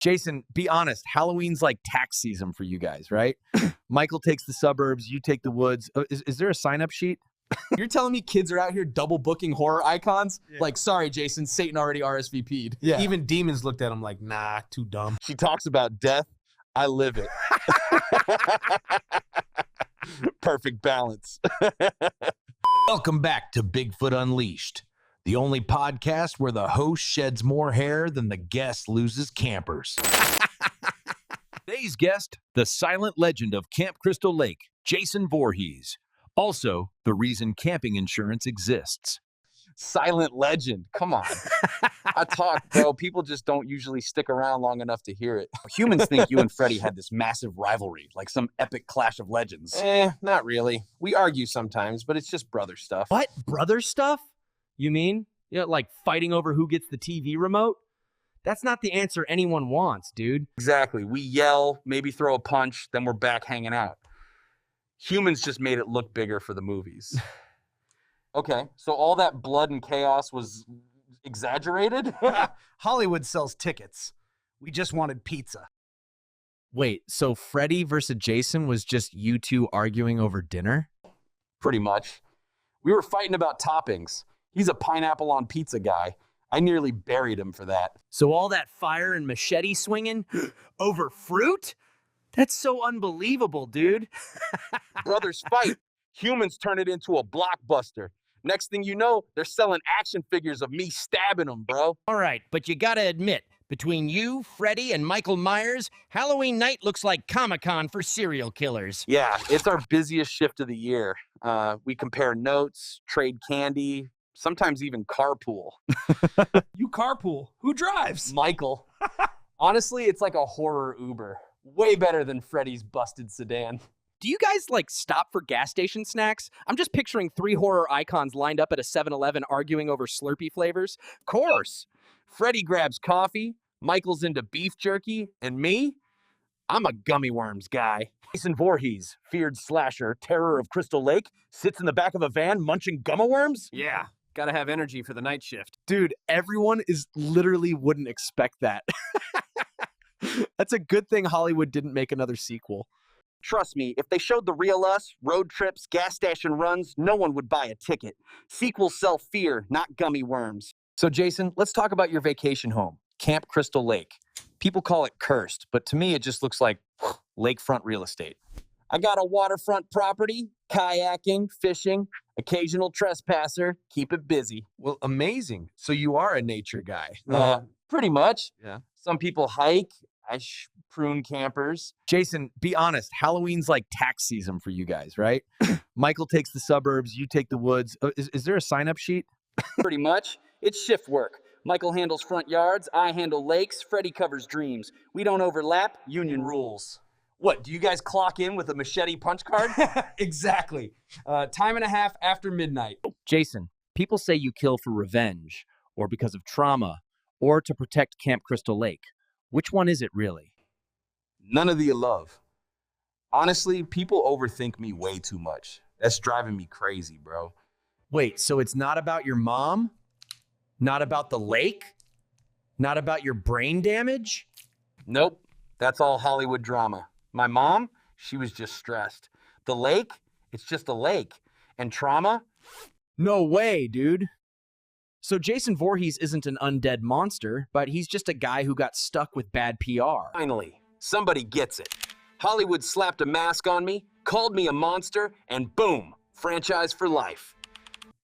Jason, be honest. Halloween's like tax season for you guys, right? Michael takes the suburbs, you take the woods. Is there a sign-up sheet? You're telling me kids are out here double booking horror icons? Yeah. Like, sorry, Jason, Satan already RSVP'd. Yeah. Even demons looked at him like, nah, too dumb. She talks about death. I live it. Perfect balance. Welcome back to Bigfoot Unleashed, the only podcast where the host sheds more hair than the guest loses campers. Today's guest, the silent legend of Camp Crystal Lake, Jason Voorhees. Also, the reason camping insurance exists. Silent legend. Come on. I talk, bro. People just don't usually stick around long enough to hear it. Humans think you and Freddy had this massive rivalry, like some epic clash of legends. Not really. We argue sometimes, but it's just brother stuff. What? Brother stuff? You mean? Yeah, like fighting over who gets the TV remote? That's not the answer anyone wants, dude. Exactly. We yell, maybe throw a punch, then we're back hanging out. Humans just made it look bigger for the movies. Okay, so all that blood and chaos was exaggerated? Hollywood sells tickets. We just wanted pizza. Wait, so Freddy versus Jason was just you two arguing over dinner? Pretty much. We were fighting about toppings. He's a pineapple on pizza guy. I nearly buried him for that. So all that fire and machete swinging over fruit? That's so unbelievable, dude. Brothers fight. Humans turn it into a blockbuster. Next thing you know, they're selling action figures of me stabbing them, bro. All right, but you gotta admit, between you, Freddy, and Michael Myers, Halloween night looks like Comic-Con for serial killers. Yeah, it's our busiest shift of the year. We compare notes, trade candy, sometimes even carpool. You carpool? Who drives? Michael. Honestly, it's like a horror Uber. Way better than Freddy's busted sedan. Do you guys, stop for gas station snacks? I'm just picturing 3 horror icons lined up at a 7-Eleven arguing over Slurpee flavors. Of course. Freddy grabs coffee, Michael's into beef jerky, and me? I'm a gummy worms guy. Jason Voorhees, feared slasher, terror of Crystal Lake, sits in the back of a van munching gummy worms? Yeah, gotta have energy for the night shift. Dude, everyone literally wouldn't expect that. That's a good thing Hollywood didn't make another sequel. Trust me, if they showed the real us, road trips, gas station runs, no one would buy a ticket. Sequels sell fear, not gummy worms. So Jason, let's talk about your vacation home, Camp Crystal Lake. People call it cursed, but to me it just looks like lakefront real estate. I got a waterfront property, kayaking, fishing, occasional trespasser, keep it busy. Well, amazing. So you are a nature guy. Pretty much. Yeah. Some people hike, prune campers. Jason, be honest. Halloween's like tax season for you guys, right? Michael takes the suburbs, you take the woods. Is there a sign-up sheet? Pretty much. It's shift work. Michael handles front yards, I handle lakes, Freddy covers dreams. We don't overlap, union rules. What, do you guys clock in with a machete punch card? Exactly. Time and a half after midnight. Jason, people say you kill for revenge, or because of trauma, or to protect Camp Crystal Lake. Which one is it really? None of the above. Honestly, people overthink me way too much. That's driving me crazy, bro. Wait, so it's not about your mom? Not about the lake? Not about your brain damage? Nope, that's all Hollywood drama. My mom, she was just stressed. The lake, it's just a lake. And trauma? No way, dude. So Jason Voorhees isn't an undead monster, but he's just a guy who got stuck with bad PR. Finally, somebody gets it. Hollywood slapped a mask on me, called me a monster, and boom, franchise for life.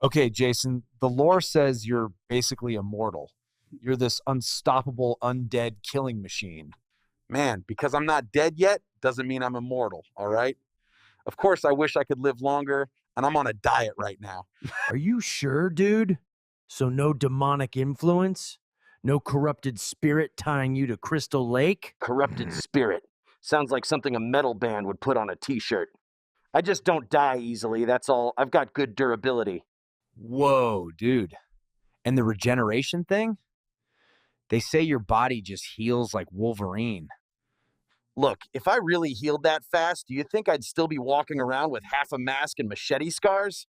Okay, Jason, the lore says you're basically immortal. You're this unstoppable undead killing machine. Man, because I'm not dead yet, doesn't mean I'm immortal, all right? Of course, I wish I could live longer, and I'm on a diet right now. Are you sure, dude? So no demonic influence? No corrupted spirit tying you to Crystal Lake? Corrupted spirit. Sounds like something a metal band would put on a t-shirt. I just don't die easily, that's all. I've got good durability. Whoa, dude. And the regeneration thing? They say your body just heals like Wolverine. Look, if I really healed that fast, do you think I'd still be walking around with half a mask and machete scars?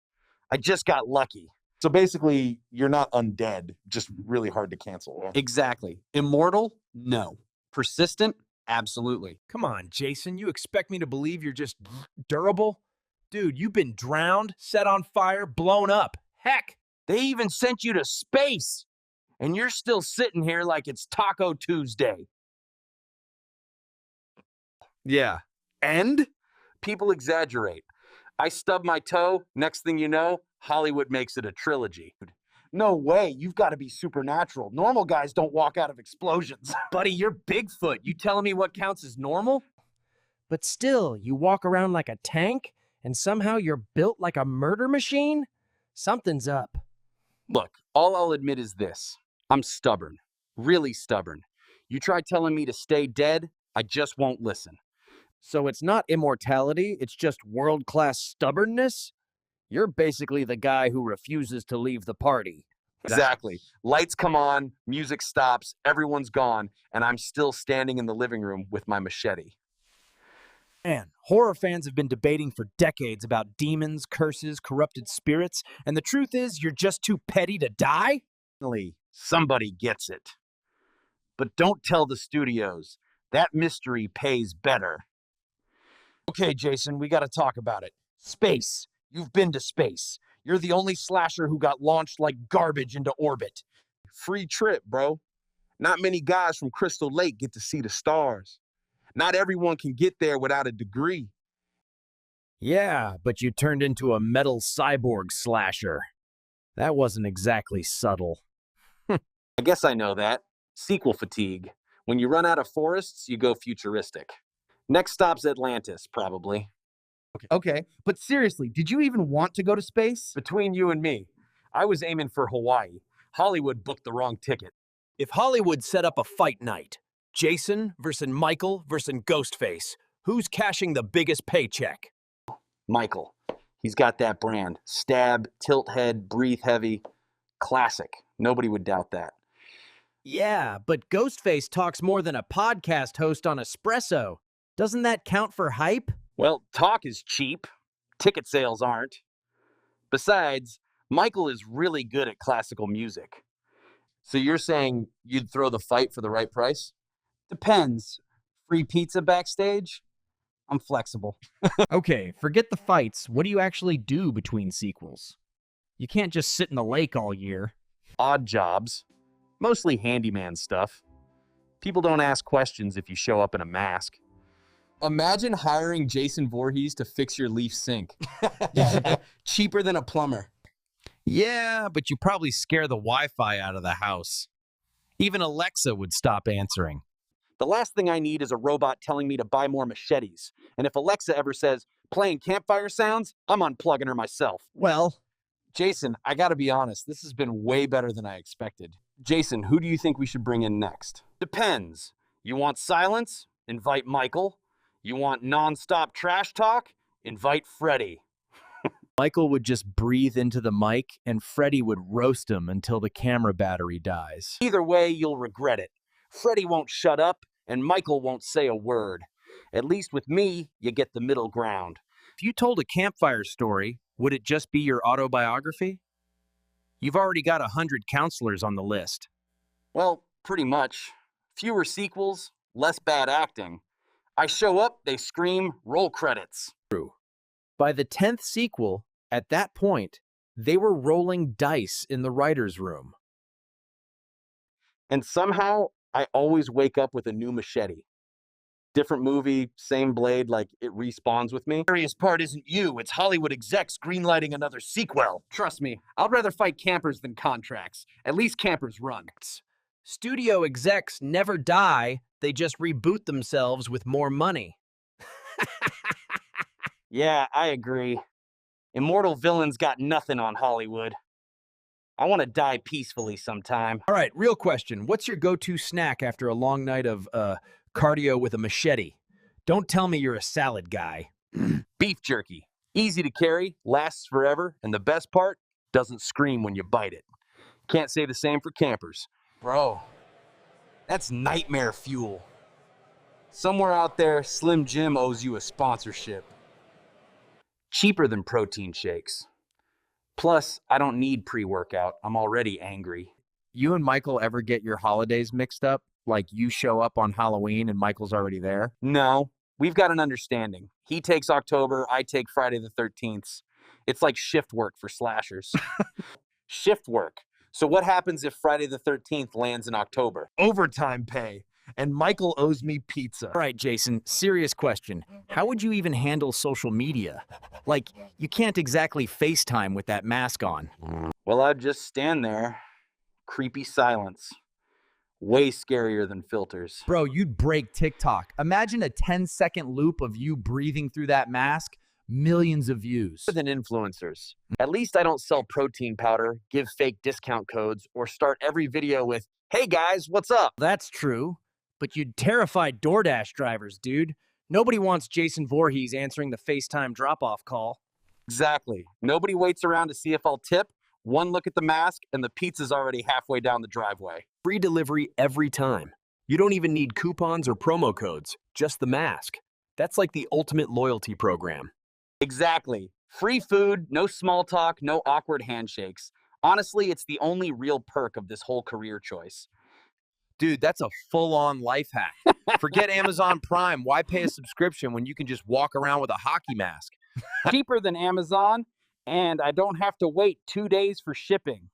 I just got lucky. So basically, you're not undead, just really hard to cancel. Right? Exactly. Immortal? No. Persistent? Absolutely. Come on, Jason, you expect me to believe you're just durable? Dude, you've been drowned, set on fire, blown up. Heck, They even sent you to space, and you're still sitting here like it's Taco Tuesday. Yeah. And people exaggerate. I stub my toe, next thing you know, Hollywood makes it a trilogy. No way, you've got to be supernatural. Normal guys don't walk out of explosions. Buddy, you're Bigfoot. You telling me what counts as normal? But still, you walk around like a tank, and somehow you're built like a murder machine? Something's up. Look, all I'll admit is this. I'm stubborn. Really stubborn. You try telling me to stay dead, I just won't listen. So it's not immortality, it's just world-class stubbornness? You're basically the guy who refuses to leave the party. Exactly. Lights come on, music stops, everyone's gone, and I'm still standing in the living room with my machete. man, horror fans have been debating for decades about demons, curses, corrupted spirits, and the truth is you're just too petty to die? Finally, somebody gets it. But don't tell the studios. That mystery pays better. Okay, Jason, we got to talk about it. Space. You've been to space. You're the only slasher who got launched like garbage into orbit. Free trip, bro. Not many guys from Crystal Lake get to see the stars. Not everyone can get there without a degree. Yeah, but you turned into a metal cyborg slasher. That wasn't exactly subtle. I guess I know that. Sequel fatigue. When you run out of forests, you go futuristic. Next stop's Atlantis, probably. Okay, but seriously, did you even want to go to space? Between you and me, I was aiming for Hawaii. Hollywood booked the wrong ticket. If Hollywood set up a fight night, Jason versus Michael versus Ghostface, who's cashing the biggest paycheck? Michael. He's got that brand. Stab, tilt head, breathe heavy. Classic. Nobody would doubt that. Yeah, but Ghostface talks more than a podcast host on espresso. Doesn't that count for hype? Well, talk is cheap. Ticket sales aren't. Besides, Michael is really good at classical music. So you're saying you'd throw the fight for the right price? Depends. Free pizza backstage? I'm flexible. Okay, forget the fights. What do you actually do between sequels? You can't just sit in the lake all year. Odd jobs. Mostly handyman stuff. People don't ask questions if you show up in a mask. Imagine hiring Jason Voorhees to fix your leaf sink. Cheaper than a plumber. Yeah, but you probably scare the Wi-Fi out of the house. Even Alexa would stop answering. The last thing I need is a robot telling me to buy more machetes. And if Alexa ever says, playing campfire sounds, I'm unplugging her myself. Well, Jason, I gotta be honest, this has been way better than I expected. Jason, who do you think we should bring in next? Depends. You want silence? Invite Michael. You want non-stop trash talk? Invite Freddy. Michael would just breathe into the mic, and Freddy would roast him until the camera battery dies. Either way, you'll regret it. Freddy won't shut up, and Michael won't say a word. At least with me, you get the middle ground. If you told a campfire story, would it just be your autobiography? You've already got 100 counselors on the list. Well, pretty much. Fewer sequels, less bad acting. I show up, they scream, roll credits. By the 10th sequel, at that point, they were rolling dice in the writer's room. And somehow, I always wake up with a new machete. Different movie, same blade, like it respawns with me. The scariest part isn't you, it's Hollywood execs greenlighting another sequel. Trust me, I'd rather fight campers than contracts. At least campers run. studio execs never die, they just reboot themselves with more money. Yeah, I agree. Immortal villains got nothing on Hollywood. I want to die peacefully sometime. All right, real question. What's your go-to snack after a long night of cardio with a machete? Don't tell me you're a salad guy. Beef jerky. Easy to carry, lasts forever, and the best part, doesn't scream when you bite it. Can't say the same for campers. Bro, that's nightmare fuel. Somewhere out there, Slim Jim owes you a sponsorship. Cheaper than protein shakes. Plus, I don't need pre-workout. I'm already angry. You and Michael ever get your holidays mixed up? Like you show up on Halloween and Michael's already there? No, we've got an understanding. He takes October, I take Friday the 13th. It's like shift work for slashers. Shift work. So what happens if Friday the 13th lands in October? Overtime pay. And Michael owes me pizza. All right, Jason, serious question. How would you even handle social media? Like, you can't exactly FaceTime with that mask on. Well, I'd just stand there. Creepy silence. Way scarier than filters. Bro, you'd break TikTok. Imagine a 10-second loop of you breathing through that mask. Millions of views. Than influencers. At least I don't sell protein powder, give fake discount codes, or start every video with, "Hey guys, what's up?" That's true. But you'd terrify DoorDash drivers, dude. Nobody wants Jason Voorhees answering the FaceTime drop-off call. Exactly. Nobody waits around to see if I'll tip. One look at the mask, and the pizza's already halfway down the driveway. Free delivery every time. You don't even need coupons or promo codes, just the mask. That's like the ultimate loyalty program. Exactly. Free food, no small talk, no awkward handshakes. Honestly, it's the only real perk of this whole career choice. Dude, that's a full-on life hack. Forget Amazon Prime. Why pay a subscription when you can just walk around with a hockey mask? Cheaper than Amazon, and I don't have to wait 2 days for shipping.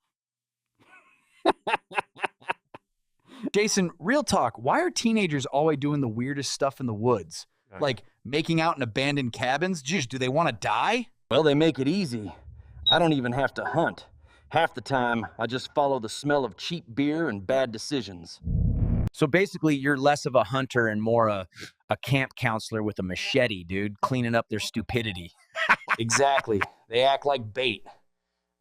Jason, real talk, why are teenagers always doing the weirdest stuff in the woods? Like making out in abandoned cabins? Jeez, do they want to die? Well, they make it easy. I don't even have to hunt. Half the time, I just follow the smell of cheap beer and bad decisions. So basically, you're less of a hunter and more a camp counselor with a machete, dude, cleaning up their stupidity. Exactly. They act like bait.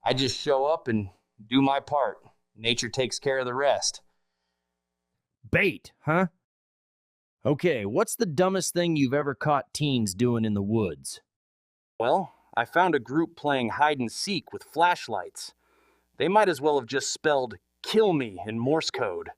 I just show up and do my part. Nature takes care of the rest. Bait, huh? Okay, what's the dumbest thing you've ever caught teens doing in the woods? Well, I found a group playing hide and seek with flashlights. They might as well have just spelled "kill me" in Morse code.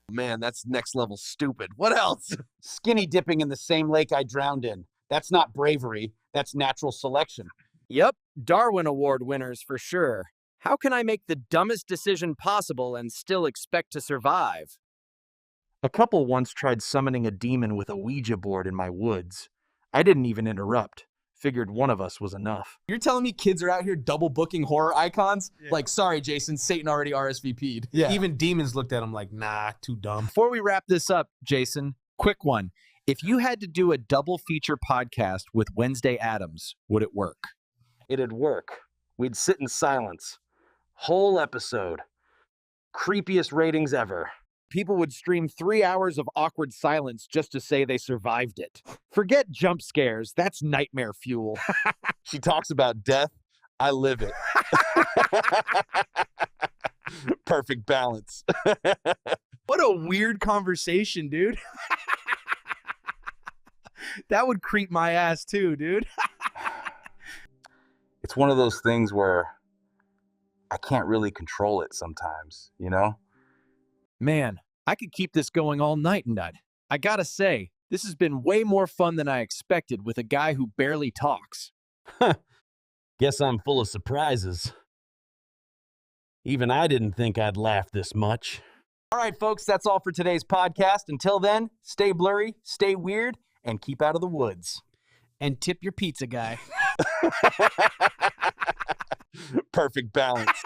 Man, that's next level stupid. What else? Skinny dipping in the same lake I drowned in. That's not bravery. That's natural selection. Yep, Darwin Award winners for sure. How can I make the dumbest decision possible and still expect to survive? A couple once tried summoning a demon with a Ouija board in my woods. I didn't even interrupt. Figured one of us was enough. You're telling me kids are out here double booking horror icons? Yeah. Like, sorry, Jason, Satan already RSVP'd. Yeah. Even demons looked at him like, nah, too dumb. Before we wrap this up, Jason, quick one. If you had to do a double feature podcast with Wednesday Addams, would it work? It'd work. We'd sit in silence. Whole episode. Creepiest ratings ever. People would stream 3 hours of awkward silence just to say they survived it. Forget jump scares. That's nightmare fuel. She talks about death. I live it. Perfect balance. What a weird conversation, dude. That would creep my ass too, dude. It's one of those things where I can't really control it sometimes, you know? Man, I could keep this going all night, and I gotta say, this has been way more fun than I expected with a guy who barely talks. Guess I'm full of surprises. Even I didn't think I'd laugh this much. All right, folks, that's all for today's podcast. Until then, stay blurry, stay weird, and keep out of the woods. And tip your pizza guy. Perfect balance.